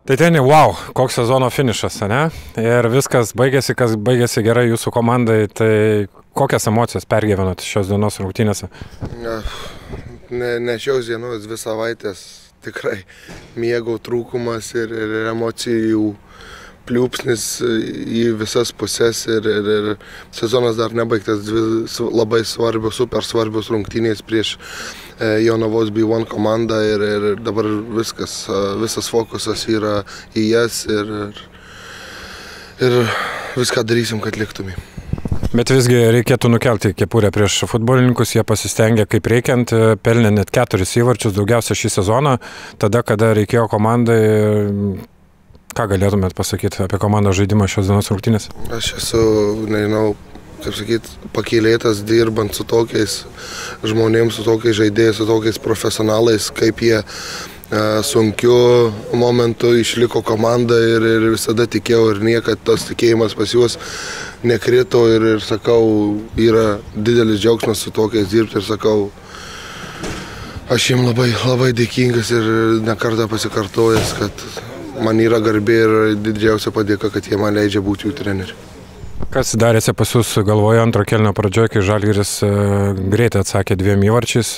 Tai ten, wow, koks sezono finišas, ne? Ir viskas baigėsi, kas baigėsi gerai jūsų komandai, tai kokias emocijas pergyvenot šios dienos rungtynėse? Ne šios dienos, 2 savaitės tikrai miego trūkumas ir emocijų pliūpsnis į visas pusės ir sezonas dar nebaigtas, 2 labai svarbios, super svarbios rungtynės prieš Jonavos B1 komandą ir dabar visas fokusas yra į jas ir viską darysim, kad liktumėm. Bet visgi reikėtų nukelti kepurę prieš futbolininkus, jie pasistengė kaip reikiant, pelnė net 4 įvarčius, daugiausia šį sezoną, tada, kada reikėjo komandai. Ką galėtumėt pasakyti apie komandos žaidimą šios dienos rungtynėse? Aš esu, nežinau, kaip sakyti, pakylėtas dirbant su tokiais žmonėms, su tokiais žaidėjais, su tokiais profesionalais, kaip jie sunkiu momentu išliko komanda ir visada tikėjau ir niekad tas tikėjimas pas juos nekrito ir sakau, yra didelis džiaugsmas su tokiais dirbti ir sakau, aš jiems labai dėkingas ir nekartą pasikartojęs, kad man yra garbė ir didžiausia padėka, kad jie man leidžia būti jų treneriu. Kas darėsi pas jūs galvoje antro kėlinio pradžioje, kai Žalgiris greitai atsakė 2 įvarčiais,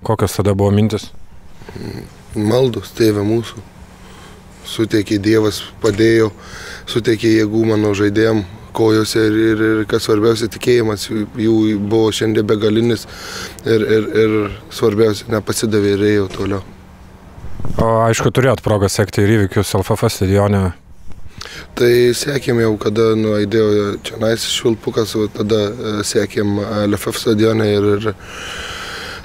kokios tada buvo mintis? Maldos, Tėve mūsų, suteikė Dievas, padėjo, suteikė jėgų mano žaidėjam kojose ir kas svarbiausia, tikėjimas jų buvo šiandien begalinis ir svarbiausia, nepasidavė ir ėjo toliau. O aišku, turėjot progą sekti ir įvykius LFF stadione? Tai sekėm jau, kada nuaidėjo čionais švilpukas, tada sekėm LFF stadione ir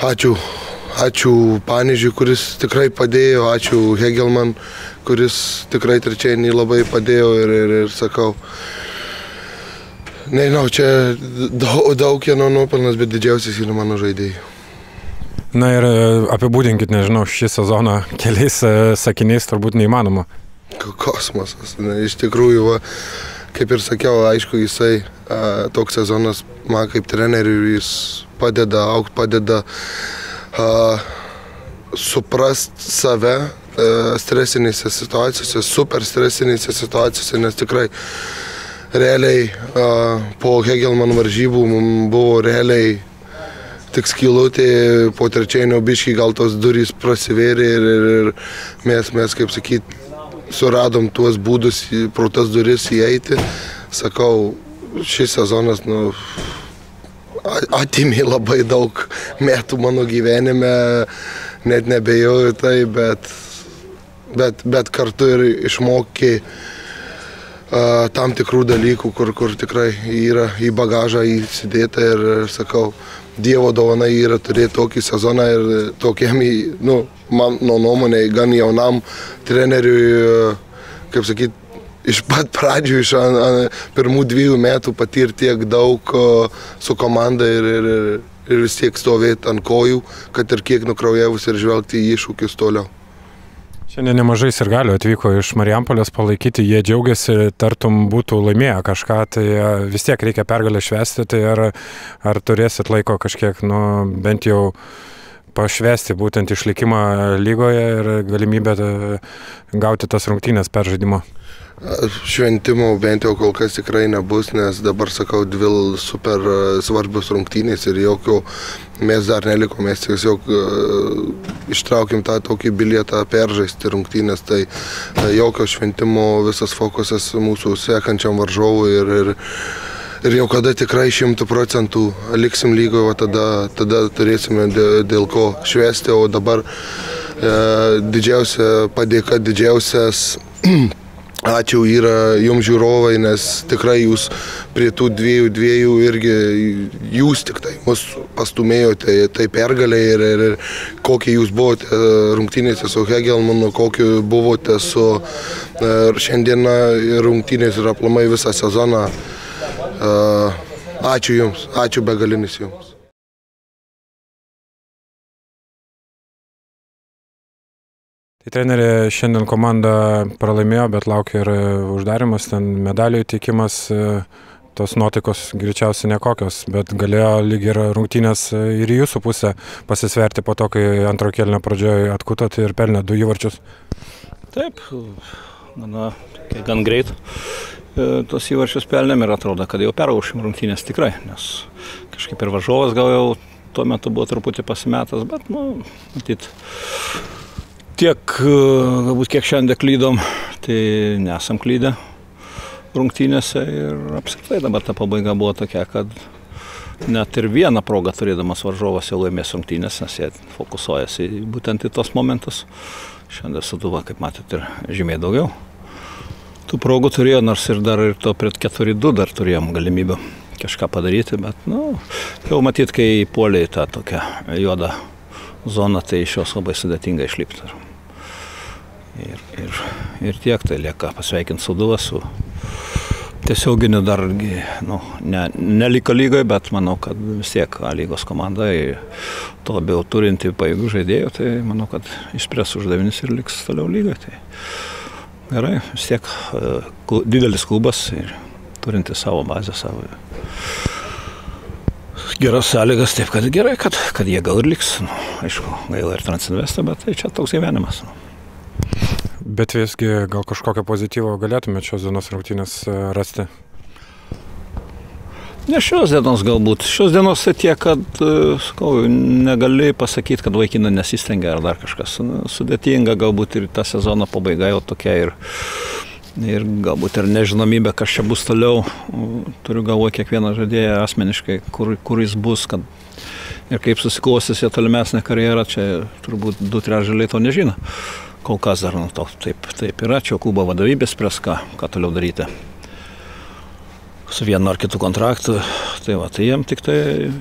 ačiū Panežiui, kuris tikrai padėjo, ačiū Hegelman, kuris tikrai trečiadienį labai padėjo ir sakau, nežinau, čia daug kieno nuopelnas, bet didžiausias yra mano žaidėjai. Na ir apibūdinkit, nežinau, šį sezoną keliais sakiniais turbūt neįmanoma. Kosmosas. Iš tikrųjų, kaip ir sakiau, aišku, jisai toks sezonas man kaip treneriui, jis padeda augti, padeda suprast save stresinėse situacijose, super stresinėse situacijose, nes tikrai realiai po Hegelman varžybų mums buvo realiai tik skylutė, po trečiadienio biškį gal tos durys prasivėrė ir mes, kaip sakyti, suradom tuos būdus pro tas duris įeiti. Sakau, šis sezonas atimė labai daug metų mano gyvenime, net nebejoju tai, bet kartu ir išmokė tam tikrų dalykų, kur tikrai yra į bagažą įsidėta ir sakau, Dievo dovana yra turėti tokį sezoną ir tokiam, mano nuomonė, gan jaunam treneriui, kaip sakyti, iš pat pradžių, iš pirmų 2 metų patirti tiek daug su komanda ir vis tiek stovėti ant kojų, kad ir kiek nukraujavus ir žvelgti į iššūkius toliau. Šiandien nemažai sirgalių atvyko iš Marijampolės palaikyti, jie džiaugiasi, tartum būtų laimėję kažką, tai vis tiek reikia pergalę švęsti, tai ar turėsit laiko kažkiek, bent jau pašvęsti būtent išlikimą lygoje ir galimybę gauti tas rungtynės per žaidimą? Šventimų bent jau kol kas tikrai nebus, nes dabar, sakau, 2 super svarbios rungtynės ir jokio mes dar neliko, mes tiesiog ištraukim tą tokį bilietą peržaisti rungtynės, tai jokio šventimo, visas fokusas mūsų sekančiam varžovui ir jau kada tikrai 100% liksim lygoje, tada turėsime dėl ko švęsti, o dabar didžiausia padėka, didžiausias ačiū yra jums žiūrovai, nes tikrai jūs prie tų dviejų irgi, jūs tik tai mus pastumėjote tai pergalę ir kokie jūs buvote rungtynėse su Hegelmanu, kokie buvote su šiandieną rungtynės ir aplamai visą sezoną. Ačiū jums, ačiū begalinis jums. Tai trenerė, šiandien komanda pralaimėjo, bet laukia ir uždarimas, ten medalių įteikimas, tos nuotaikos greičiausiai nekokios, bet galėjo lyg ir rungtynės ir į jūsų pusę pasisverti po to, kai antro kėlinio pradžioje atkutot ir pelnė 2 įvarčius. Taip, gan greit tos įvarčius pelnėm ir atrodo, kad jau peraušim rungtynės tikrai, nes kažkaip ir varžovas gal jau tuo metu buvo truputį pasimetas, bet, matyt, tiek, galbūt kiek šiandien klydom, tai nesam klydę rungtynėse ir apskritai dabar ta pabaiga buvo tokia, kad net ir vieną progą turėdamas varžovas jau laimės rungtynės, nes jie fokusuojasi būtent į tos momentus. Šiandien Sūduva, kaip matėt, ir žymiai daugiau. Tų progų turėjo, nors ir dar ir to prie 4-2 dar turėjom galimybę kažką padaryti, bet, jau matyt, kai puolė į tą tokią juodą zoną, tai iš jos labai sudėtinga išlipti. Ir tiek, tai lieka pasveikinti Sūduvą su tiesioginiu dar, ne lygoje, bet manau, kad vis tiek lygos komanda, to labiau turinti pajėgų žaidėjų, tai manau, kad išspręs uždavinys ir liks toliau lygoje. Tai gerai, vis tiek didelis klubas ir turinti savo bazę, savo geras sąlygas, taip kad gerai, kad jie gal ir liks. Aišku, gaila ir Transinvestą, bet tai čia toks gyvenimas. Bet visgi gal kažkokio pozityvo galėtumėte šios dienos rungtynės rasti? Ne šios dienos galbūt. Šios dienos tai tiek, kad negali pasakyti, kad vaikinai nesistengia ar dar kažkas. Sudėtinga galbūt ir ta sezono pabaiga jau tokia ir galbūt ir nežinomybė, kas čia bus toliau. Turiu galvoje kiekvieną žaidėją asmeniškai, kur jis bus, kad ir kaip susiklostys jo tolimesnė karjera, čia turbūt 2/3 to nežino. Kol kas dar taip yra, čia klubo vadovybės spręs, ką toliau daryti su vienu ar kitu kontraktu. Tai jiem tik tai,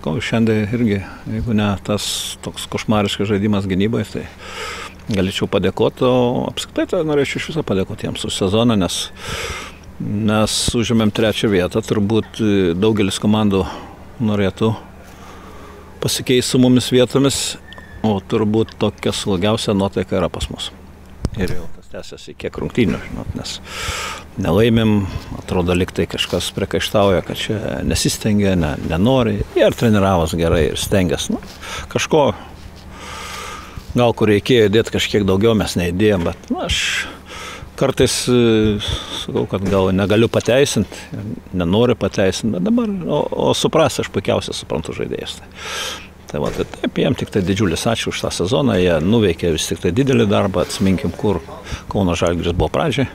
šiandien irgi, jeigu ne tas toks košmariškas žaidimas gynybai, tai galėčiau padėkoti, o apskritai tai norėčiau iš viso padėkoti jiems už sezoną, nes mes užėmėm 3 vietą, turbūt daugelis komandų norėtų pasikeisti su mumis vietomis, o turbūt tokia slogiausia nuotaika yra pas mus. Ir jau tas tęsiasi kiek rungtynių, nes nelaimėm, atrodo lyg tai kažkas priekaištauja, kad čia nesistengia, nenori. Jie ir treniravos gerai ir stengias. Kažko, gal kur reikėjo įdėti kažkiek daugiau, mes neįdėjom, bet aš kartais sakau, kad gal negaliu pateisinti, nenoriu pateisinti, bet dabar, o supras, aš puikiausiai suprantu žaidėjus. Tai taip, jiem tik tai didžiulis ačiū už tą sezoną, jie nuveikė vis tik tai didelį darbą, atsiminkim, kur Kauno Žalgiris buvo pradžiai,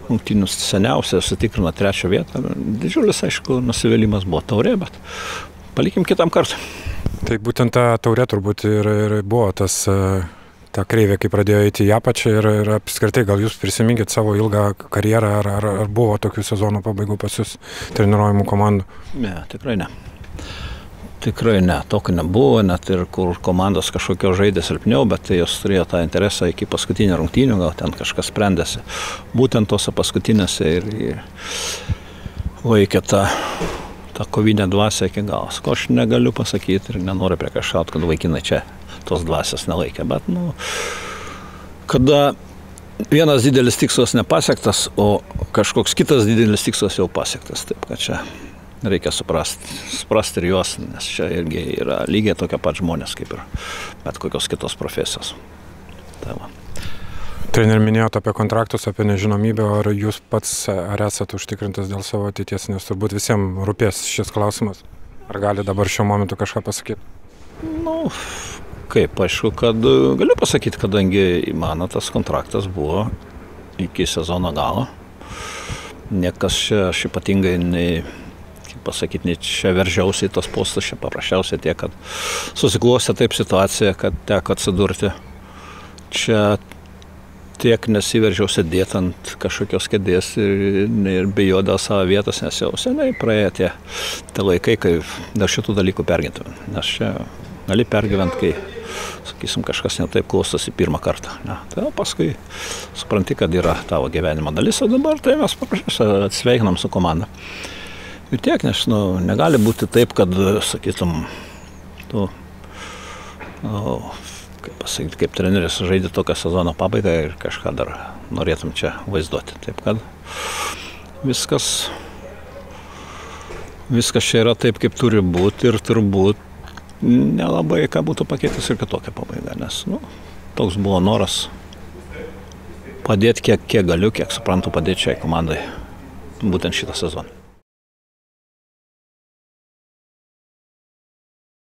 rungtynių seniausia, sutikrino 3 vietą, didžiulis, aišku, nusivylimas buvo taurė, bet palikim kitam kartui. Tai būtent ta taurė turbūt ir buvo ta kreivė, kai pradėjo eiti į apačią ir apskritai, gal jūs prisiminkit savo ilgą karjerą, ar buvo tokių sezonų pabaigų pas jūs treniruojamų komandų? Ne, tikrai ne. Tikrai ne, tokio nebuvo, net ir kur komandos kažkokio žaidė silpniau, bet tai jos turėjo tą interesą iki paskutinio rungtynių, gal ten kažkas sprendėsi. Būtent tose paskutinėse ir laikė tą kovinę dvasią iki galos. Ko aš negaliu pasakyti ir nenoriu priekaištauti, kad vaikinai čia tos dvasios nelaikė, bet kada vienas didelis tikslas nepasiektas, o kažkoks kitas didelis tikslas jau pasiektas, taip kad čia reikia suprasti ir juos, nes čia irgi yra lygiai tokia pat žmonės kaip ir bet kokios kitos profesijos. Tai va. Treneri, minėjote apie kontraktus, apie nežinomybę, ar jūs pats ar esate užtikrintas dėl savo ateities, nes turbūt visiems rūpės šis klausimas. Ar gali dabar šiuo momentu kažką pasakyti? Kaip, aišku, kad galiu pasakyti, kadangi mano tas kontraktas buvo iki sezono galo. Niekas čia aš ypatingai nei čia veržiausi į tos postus, čia paprasčiausiai tiek, kad susiklostė taip situacija, kad teko atsidurti. Čia tiek nesiveržiau sėdėti ant kažkokios kėdės ir bijo dėl savo vietos, nes jau seniai praėjo tie laikai, kai dėl šitų dalykų pergyventume. Nes čia gali pergyventi, kai, sakysim, kažkas netaip klostosi pirmą kartą. Tai paskui supranti, kad yra tavo gyvenimo dalis, o dabar tai mes paprasčiausiai atsveikinam su komanda. Ir tiek, nes negali būti taip, kad, sakytum, kaip treneris žaidė tokią sezono pabaigą ir kažką dar norėtum čia vaizduoti. Taip kad viskas čia yra taip, kaip turi būti ir turbūt nelabai ką būtų pakeitęs ir kitokia pabaiga, nes toks buvo noras padėti kiek galiu, kiek suprantu padėti šiai komandai būtent šitą sezoną.